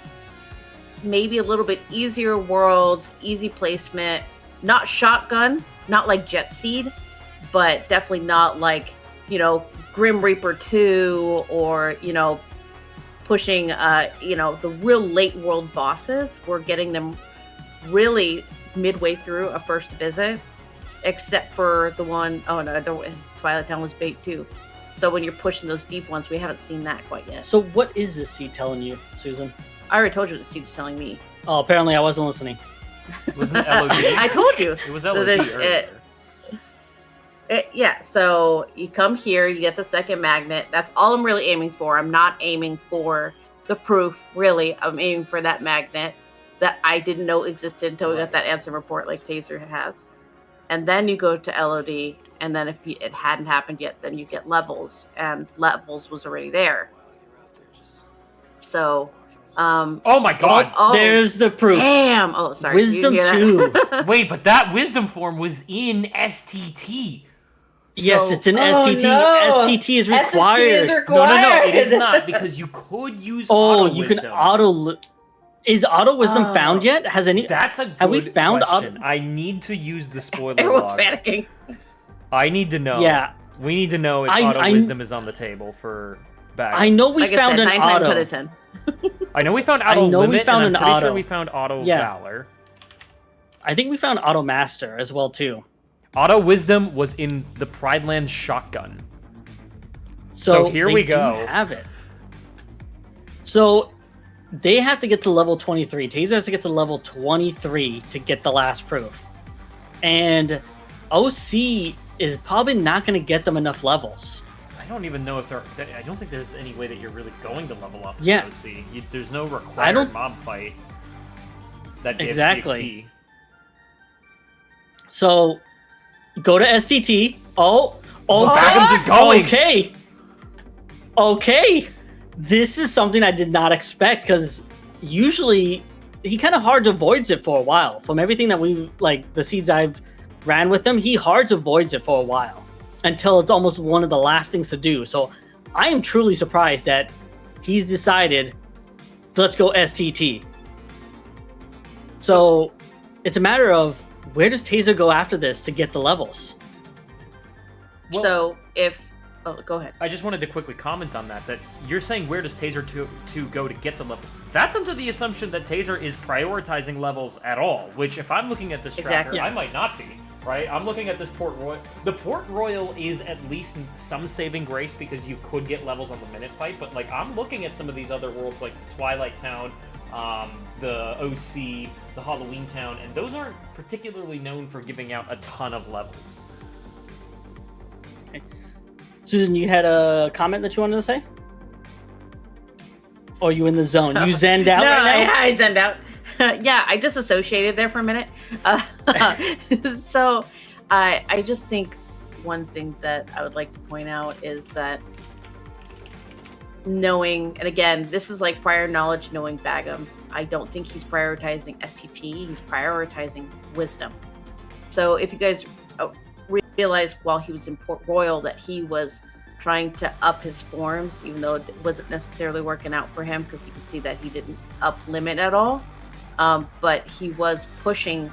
maybe a little bit easier worlds, easy placement, not shotgun, not like Jet Seed, but definitely not like, Grim Reaper 2 or, pushing, the real late world bosses. We're getting them really midway through a first visit, except for the one, Twilight Town was bait too. So when you're pushing those deep ones, we haven't seen that quite yet. So what is this seed telling you, Susan? I already told you the seed was telling me. Oh, apparently I wasn't listening. Wasn't it LOD? I told you. It was LOD earlier. Yeah, so you come here, you get the second magnet. That's all I'm really aiming for. I'm not aiming for the proof, really. I'm aiming for that magnet that I didn't know existed until we got that answer report like Taser has. And then you go to LOD, and then if it hadn't happened yet, then you get levels, and levels was already there. So, oh my god! There's the proof. Damn! Oh, sorry. Wisdom 2. Wait, but that wisdom form was in STT. Yes, it's an STT. No. STT is required. No, it is not, because you could use auto you wisdom. can auto... Is auto wisdom found yet? Has any? That's a good have we found question. I need to use the spoiler Everyone's log. panicking. I need to know. Yeah. We need to know if auto wisdom is on the table for Bagoms. I know we Like found I said, an 9 times auto. out of 10. I know we found auto limit, we found and I'm an pretty auto. sure we found auto valor. I think we found auto master as well too. Auto wisdom was in the Pride Lands shotgun. So here they we do go. Have it. So they have to get to level 23. Taser has to get to level 23 to get the last proof. And OC is probably not going to get them enough levels. I don't even know if I don't think there's any way that you're really going to level up. Yeah. OC. There's no required mob fight. That gives Exactly. XP. So go to STT. Oh, Bagoms is going. Okay. This is something I did not expect, because usually he kind of hard avoids it for a while. From everything that we've, like, the seeds I've ran with him, he hard avoids it for a while until it's almost one of the last things to do. So I am truly surprised that he's decided, let's go STT. So it's a matter of, where does Taser go after this to get the levels? Well, So if... Oh, go ahead. I just wanted to quickly comment on that you're saying where does Taser 2 go to get the level? That's under the assumption that Taser is prioritizing levels at all, which if I'm looking at this tracker, Exactly. I might not be, right? I'm looking at this Port Royal. The Port Royal is at least some saving grace because you could get levels on the minute fight, but like I'm looking at some of these other worlds like Twilight Town, the OC, the Halloween Town, and those aren't particularly known for giving out a ton of levels. Susan, you had a comment that you wanted to say? Or are you in the zone? You zenned out right now? I zenned out. Yeah, I disassociated there for a minute. So I just think one thing that I would like to point out is that knowing, and again, this is like prior knowledge, knowing Bagoms, I don't think he's prioritizing STT, he's prioritizing wisdom. So if you guys realized while he was in Port Royal that he was trying to up his forms, even though it wasn't necessarily working out for him, because you can see that he didn't up limit at all. But he was pushing,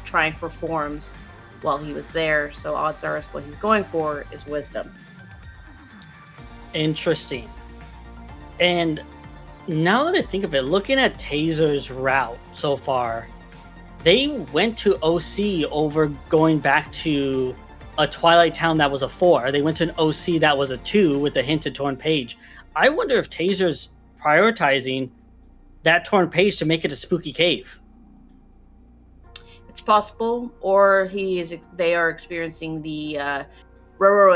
trying for forms while he was there. So odds are what he's going for is wisdom. Interesting. And now that I think of it, looking at Taser's route so far, they went to OC over going back to a Twilight Town that was a 4. They went to an OC that was a 2 with a hinted torn page. I wonder if Taser's prioritizing that torn page to make it a spooky cave. It's possible, or they are experiencing the Roro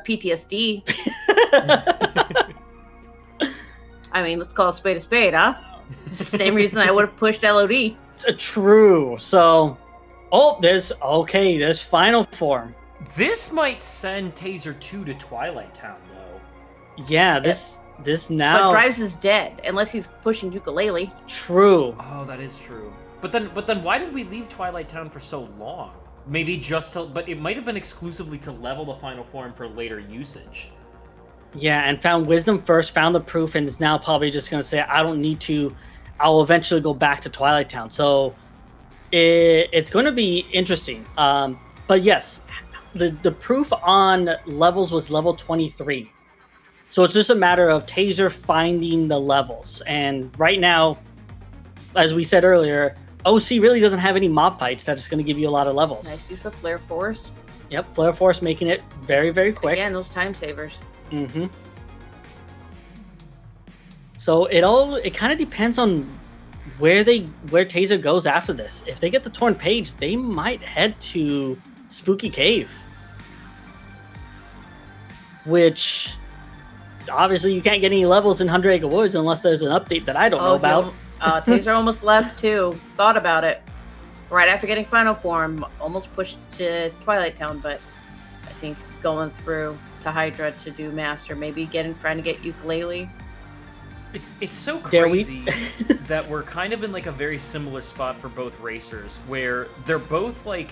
PTSD. I mean, let's call a spade, huh? Same reason I would have pushed LOD. True. So, there's final form. This might send Taser 2 to Twilight Town, though. Yeah, this now. But Drives is dead unless he's pushing Ukulele. True. Oh, that is true. But then why did we leave Twilight Town for so long? Maybe just to, but it might have been exclusively to level the final form for later usage. Yeah, and found wisdom first, found the proof, and is now probably just going to say, I don't need to, I'll eventually go back to Twilight Town. So it's going to be interesting. But yes, the proof on levels was level 23. So it's just a matter of Taser finding the levels. And right now, as we said earlier, OC really doesn't have any mob fights that is going to give you a lot of levels. Nice use of Flare Force. Yep, Flare Force making it very, very quick. Again, those time savers. Mm-hmm. So it kind of depends on where Taser goes after this. If they get the Torn Page, they might head to Spooky Cave, which obviously you can't get any levels in 100 Acre Woods unless there's an update that I don't know about. Taser almost left too. Thought about it. Right after getting Final Form, almost pushed to Twilight Town, but I think going through to Hydra to do Master, maybe trying to get Ukulele. It's so crazy that we're kind of in like a very similar spot for both racers, where they're both like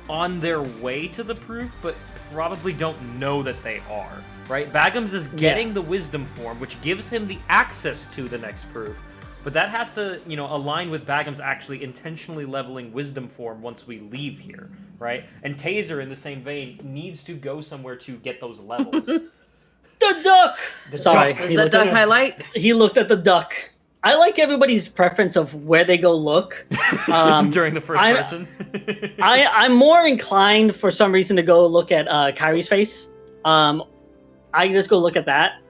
on their way to the proof, but probably don't know that they are. Right? Bagoms is getting the wisdom form, which gives him the access to the next proof. But that has to, align with Bagoms actually intentionally leveling wisdom form once we leave here, right? And Taser, in the same vein, needs to go somewhere to get those levels. The duck! Sorry. Is that duck highlight? He looked at the duck. I like everybody's preference of where they go look. During the first person. I'm more inclined, for some reason, to go look at Kyrie's face. I just go look at that.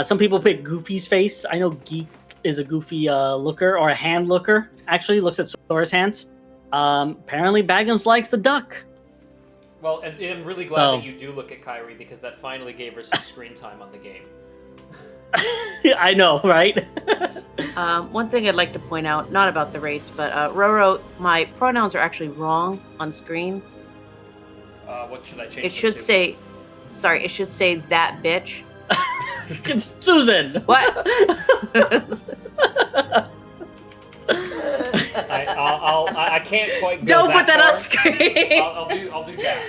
Some people pick Goofy's face. I know Geek is a Goofy looker, or a hand looker. Actually, looks at Sora's hands. Apparently, Bagoms likes the duck. Well, and I'm really glad that you do look at Kyrie, because that finally gave her some screen time on the game. I know, right? One thing I'd like to point out, not about the race, but Roro, my pronouns are actually wrong on screen. What should I change? It should say that bitch. Susan! What? I can't quite go Don't put that far. on screen. I'll do that.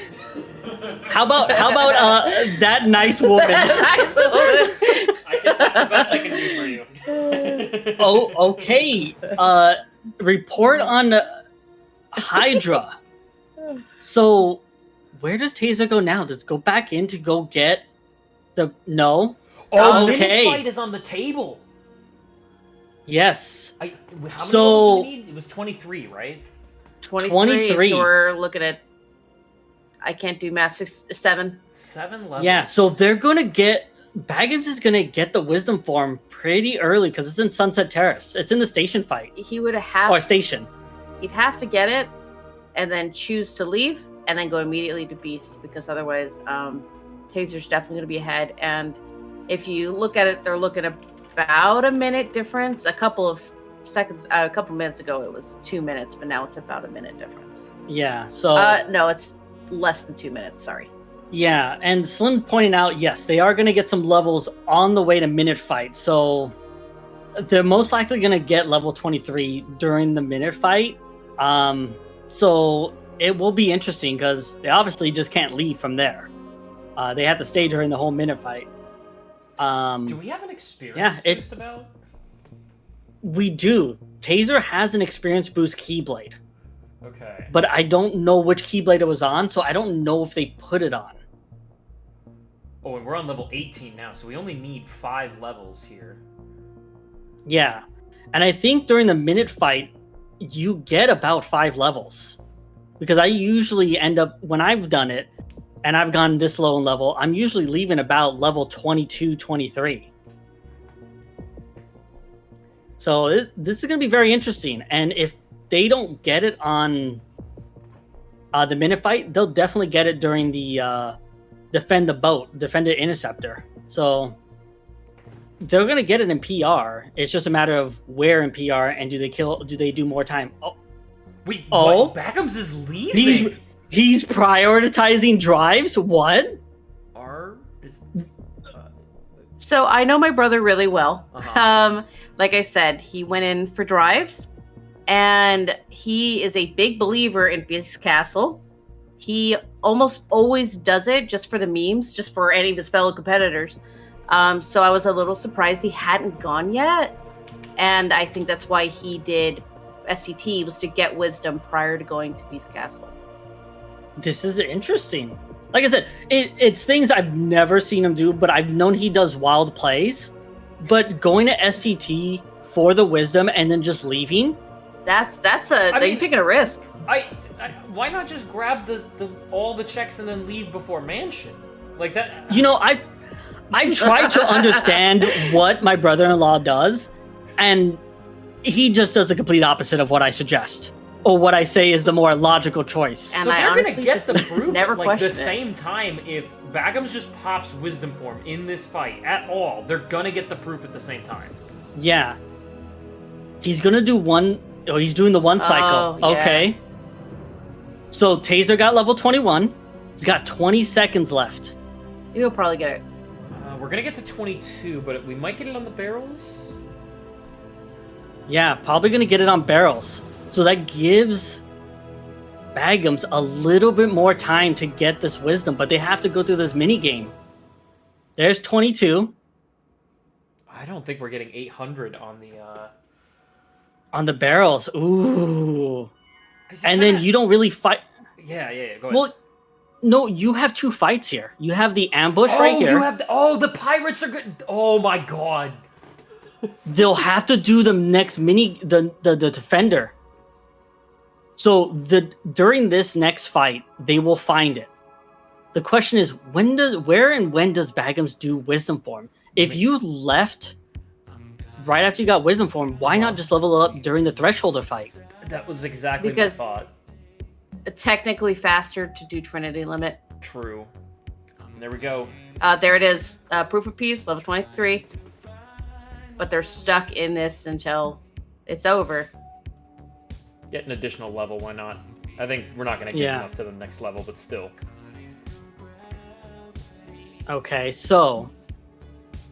How about that nice woman? Nice woman. That's the best I can do for you. Oh, okay. Report on Hydra. So, where does Taser go now? Does it go back in to go get the... No? Oh, okay. minute fight is on the table. Yes. How many So... did we need? It was 23, right? 23. So we're looking at... I can't do math. 7. 7 levels. Yeah, so they're going to get... Bagoms is going to get the wisdom form pretty early because it's in Sunset Terrace. It's in the station fight. He would have... Or station. He'd have to get it and then choose to leave and then go immediately to Beast, because otherwise Taser's definitely going to be ahead. And if you look at it, they're looking at about a minute difference. A couple of minutes ago it was 2 minutes, but now it's about a minute difference. Yeah, so... no, it's less than 2 minutes, sorry. Yeah, and Slim pointing out, yes, they are going to get some levels on the way to minute fight. So they're most likely going to get level 23 during the minute fight. So it will be interesting because they obviously just can't leave from there. They have to stay during the whole minute fight. Do we have an experience boost about? We do. Taser has an experience boost Keyblade. Okay. But I don't know which Keyblade it was on, so I don't know if they put it on. Oh, and we're on level 18 now, so we only need 5 levels here. Yeah. And I think during the minute fight, you get about 5 levels. Because I usually end up, when I've done it, and I've gone this low in level, I'm usually leaving about level 22, 23. So this is going to be very interesting. And if they don't get it on the minute fight, they'll definitely get it during the defend the boat, defend the interceptor. So they're gonna get it in PR. It's just a matter of where in PR and do they do more time? Oh, Wait, Oh. what? Bagoms is leaving. he's prioritizing drives. What? So I know my brother really well. Uh-huh. Like I said, he went in for drives, and he is a big believer in Beast Castle. He almost always does it just for the memes, just for any of his fellow competitors. So I was a little surprised he hadn't gone yet, and I think that's why he did STT, was to get wisdom prior to going to Beast Castle. This is interesting. Like I said, it's things I've never seen him do, but I've known he does wild plays. But going to STT for the wisdom and then just leaving, you're taking a risk. Why not just grab the all the checks and then leave before Mansion? Like that. you know, I try to understand what my brother-in-law does, and he just does the complete opposite of what I suggest, or what I say is the more logical choice. And So I they're gonna honestly get just the proof never at, like the questioned it. same time. If Bagoms just pops Wisdom Form in this fight at all, they're gonna get the proof at the same time. Yeah. He's gonna do one. Oh, he's doing the one cycle. Oh, yeah. Okay. So Taser got level 21. He's got 20 seconds left. You'll probably get it. We're gonna get to 22, but we might get it on the barrels. Yeah, probably gonna get it on barrels. So that gives Bagoms a little bit more time to get this wisdom, but they have to go through this mini game. There's 22 I don't think we're getting 800 on the barrels. Ooh. 'cause And then kinda- you don't really fight. Yeah. Go ahead. Well, no, you have two fights here. You have the ambush right here. You have the pirates are good. Oh my god. They'll have to do the next the defender. So during this next fight, they will find it. The question is, where and when does Bagoms do wisdom form? If you left right after you got wisdom form, why not just level up during the thresholder fight? That was exactly Because- my thought. Technically faster to do Trinity Limit. True. And there we go. There it is. Proof of Peace, level 23. But they're stuck in this until it's over. Get an additional level, why not? I think we're not going to get Yeah. enough to the next level, but still. Okay, so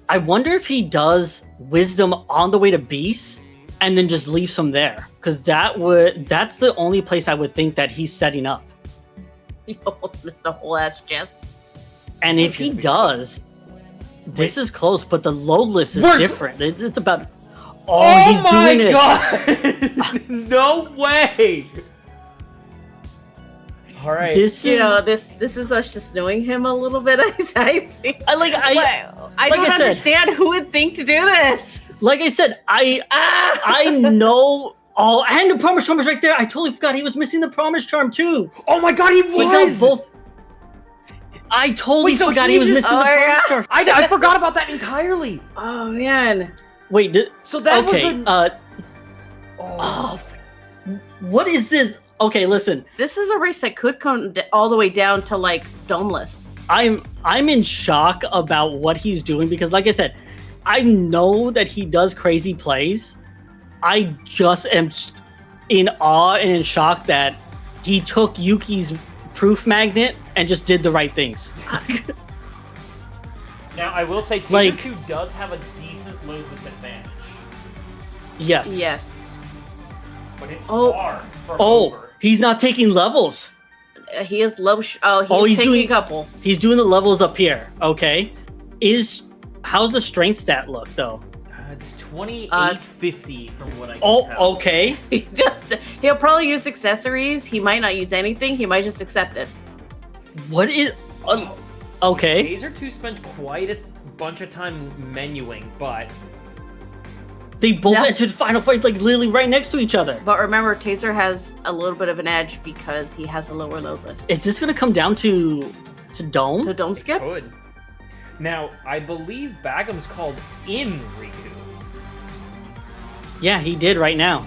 I wonder if he does wisdom on the way to Beast and then just leaves from there, because that's the only place I would think that he's setting up. You almost missed a whole ass chest. And This if is he gonna be does, this is close, but the load list is We're- different. It's about he's doing it. God! No way! All right. This You is know, this is us just knowing him a little bit. I think. I Like, I like don't I said- understand who would think to do this. like I said, I know all, and the promise charm is right there. I totally forgot he was missing the promise charm too. Oh my god, he He got was! both. I totally Wait, so forgot he he was just- missing the Oh, promise yeah. charm. I forgot about that entirely. Oh man. Wait, So that okay. was a... Oh, what is this? Okay, listen. This is a race that could come all the way down to like domeless. I'm in shock about what he's doing because, like I said, I know that he does crazy plays. I just am in awe and in shock that he took Yuki's proof magnet and just did the right things. Now, I will say Taser Like- 2 does have a decent loadless advantage. Yes. Yes. But it's Oh. far from Oh, over. he's not taking levels. He is low. He's he's taking doing- a couple. He's doing the levels up here. Okay. How's the strength stat look though? It's 2850 from what I can Oh, tell. okay. He'll probably use accessories. He might not use anything. He might just accept it. What is? Okay. Taser 2 spent quite a bunch of time menuing, but They both Yeah. entered final fight like literally right next to each other. But remember, Taser has a little bit of an edge because he has a lower load list. Is this gonna come down to Dome? So don't skip. could. Now, I believe Bagoms called in Riku. Yeah, he did right now.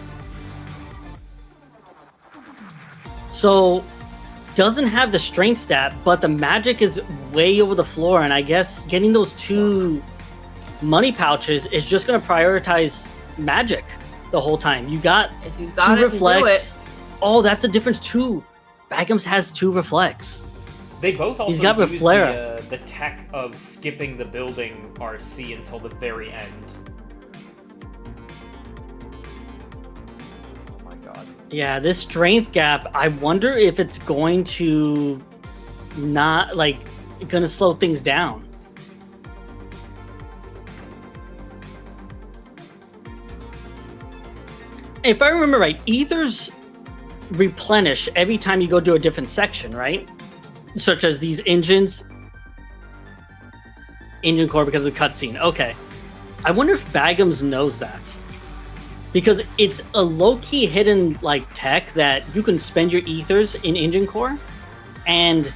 So doesn't have the strength stat, but the magic is way over the floor, and I guess getting those 2 money pouches is just going to prioritize magic the whole time. You got, If you've got 2 it, reflects. do it. Oh, that's the difference too. Bagoms has 2 reflects. They both also He's got use Reflera. the tech of skipping the building RC until the very end. Oh my god. Yeah, this strength gap, I wonder if it's going to not, like, going to slow things down. If I remember right, ethers replenish every time you go to a different section, right? Such as these engines. Engine core because of the cutscene. Okay. I wonder if Bagoms knows that. Because it's a low-key hidden like tech that you can spend your ethers in engine core and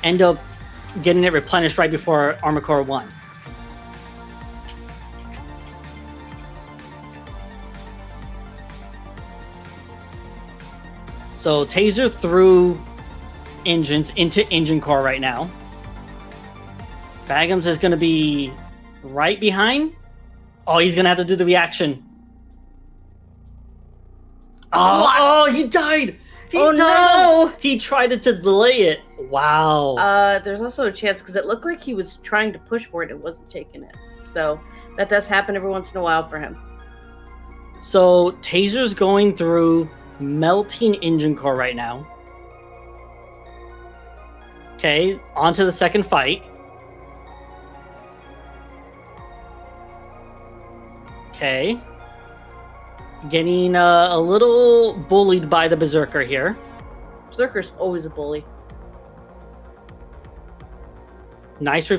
end up getting it replenished right before Armor Core 1. So Taser threw engines into engine core right now. Bagoms is going to be right behind. Oh, he's going to have to do the reaction. Oh, he died! He Oh, died! no! He tried to delay it. Wow. There's also a chance because it looked like he was trying to push for it and wasn't taking it. So that does happen every once in a while for him. So Taser's going through melting engine core right now. Okay, on to the second fight. Okay. Getting a little bullied by the Berserker here. Berserker's always a bully. Nice.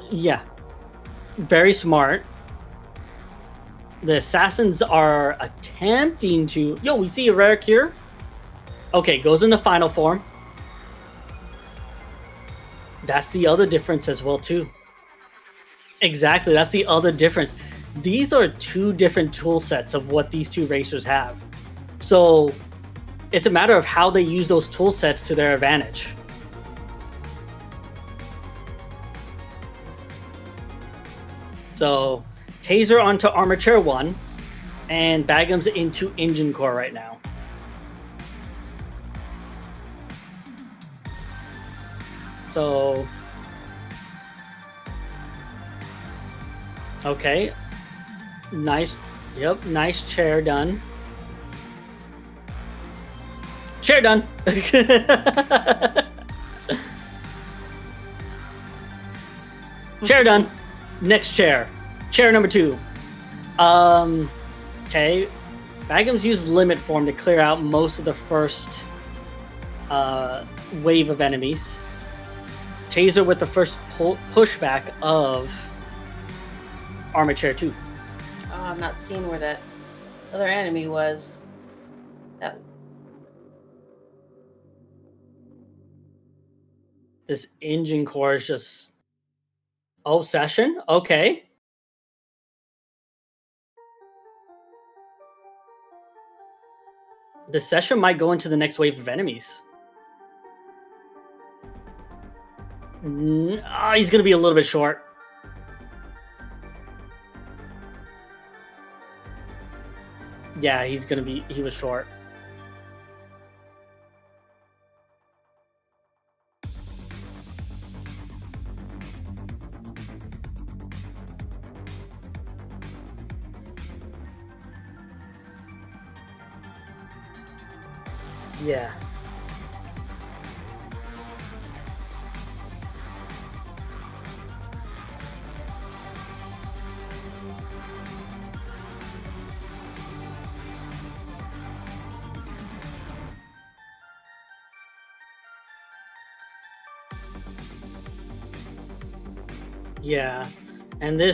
Yeah. Very smart. The assassins are attempting to... Yo, we see a rare cure. Okay, goes in the final form. That's the other difference as well, too. Exactly, that's the other difference. These are 2 different tool sets of what these 2 racers have. So it's a matter of how they use those tool sets to their advantage. So Taser onto Armor Chair 1, and Bagoms into Engine Core right now. So... Okay. Nice. Yep, nice chair done. Chair done! Chair done. Next chair. Chair number 2. Okay. Bagoms used Limit Form to clear out most of the first wave of enemies. Taser with the first pushback of Armor Chair 2. Oh, I'm not seeing where that other enemy was. That... This engine core is just... Oh, session? Okay. The session might go into the next wave of enemies. He's going to be a little bit short. Yeah, he was short. Yeah. Yeah, and the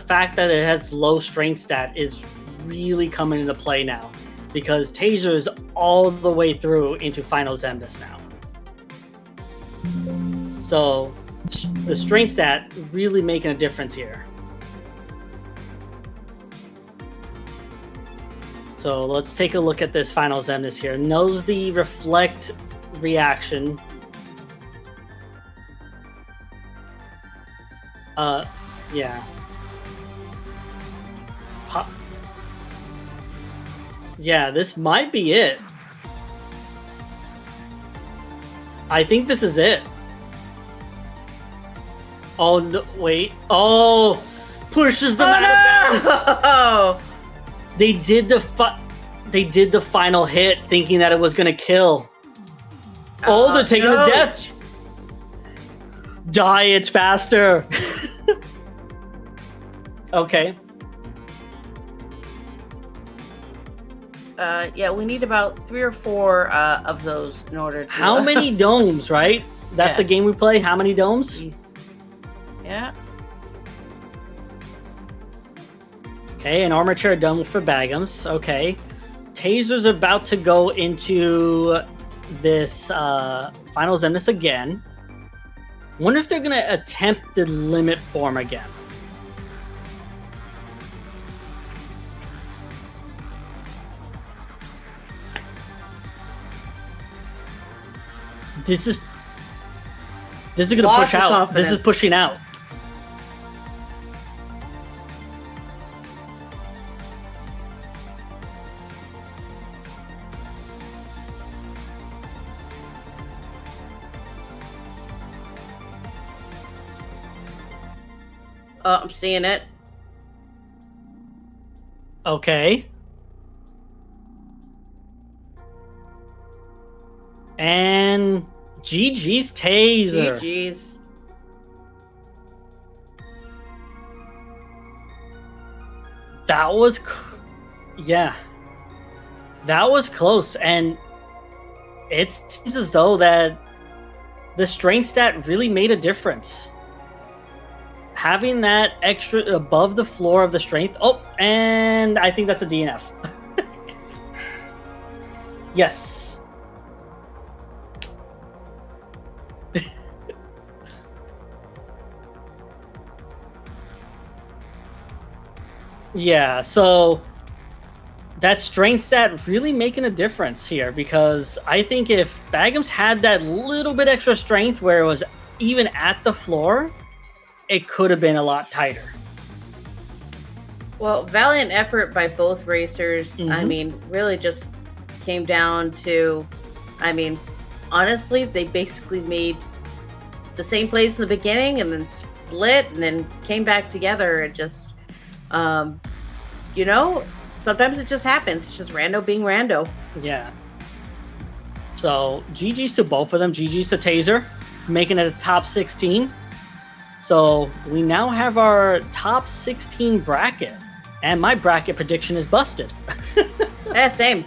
fact that it has low strength stat is really coming into play now, because Taser is all the way through into Final Zemnis now. So the strength stat really making a difference here. So let's take a look at this final Xemnas here. Knows the reflect reaction. Yeah. Yeah, this might be it. I think this is it. Oh, no, wait. Oh, pushes them out of bounds. Oh, They did the final hit thinking that it was going to kill. Oh, they're taking no. the death. Die, it's faster. Okay. Yeah, we need about 3 or 4 of those in order to... How many domes, right? That's Yeah. the game we play. How many domes? Yeah. Okay, an armature dome for Bagoms. Okay. Taser's about to go into this final Xemnas again. Wonder if they're going to attempt the limit form again. This is going to Lots push of out. This is confidence. pushing out. Oh, I'm seeing it. Okay. And GG's taser. GG's. That was, yeah. That was close, and it seems as though that the strength stat really made a difference. Having that extra above the floor of the strength. Oh, and I think that's a DNF. Yes. Yeah, so that strength stat really making a difference here, because I think if Bagoms had that little bit extra strength where it was even at the floor, it could have been a lot tighter. Well, valiant effort by both racers. I Mhm. mean, really just came down to, I mean, honestly, they basically made the same plays in the beginning and then split and then came back together. It just, you know, sometimes it just happens. It's just rando being rando. Yeah. So GG's to both of them. GG's to Taser, making it a top 16. So we now have our top 16 bracket. And my bracket prediction is busted. Yeah, same.